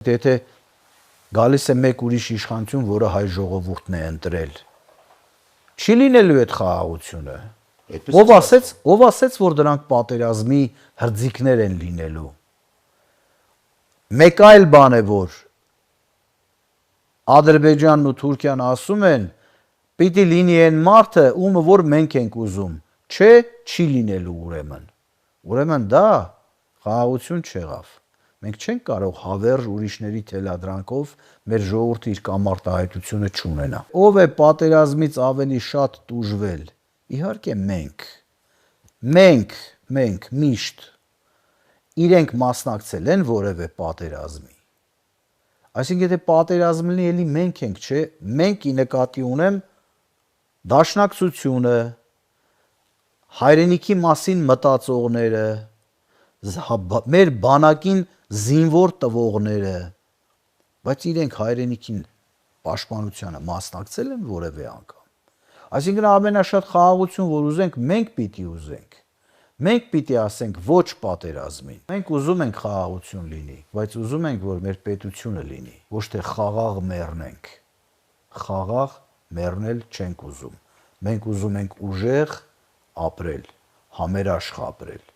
Եթե գալիս է մեկ ուրիշ իշխանություն, որը հայ ժողովուրդն է ընտրել, չի լինելու այդ խաղաղությունը։ Ով ասեց, որ դրանք պատերազմի հրձիքներ են լինելու։ Մեկ այլ բան է, որ Ադրբեջանն ու Թուրքիան ասում են, պիտի լինի այն մարդը, ումը որ մենք ենք ուզում, չէ, չի լինելու ուրեմն։ Ուրեմն դա խաղաղություն չեղավ։ Մենք չենք կարող հավերժ ուրիշների թելադրանքով մեր ժողովուրդը իր կամարտահայտությունը չունենա։ Ով է պատերազմից ավելի շատ տուժվել։ Իհարկե մենք միշտ իրենք մասնակցել են որևէ պատերազմի։ Այսինքն եթե պատերազմ լինի, էլի մենք ենք, չէ, մենք ի նկատի ունեմ դաշնակցությունը, հայրենիքի մասին մտածողները, մեր բանակին զինվոր տվողները, բայց իրենք հայրենիքին պաշտպանությանը մասնակցել են որևէ անգամ։ Այսինքն ամենաշատ խաղաղություն, որ ուզենք, մենք պիտի ուզենք։ Մենք պիտի ասենք ոչ պատերազմին։ Մենք ուզում ենք խաղաղություն լինի, բայց ուզում ենք, որ մեր պետությունը լինի, ոչ թե խաղաղ մեռնենք։ Խաղաղ մեռնել չենք ուզում։ Մենք ուզում ենք ուժեղ ապրել, համերաշխ ապրել։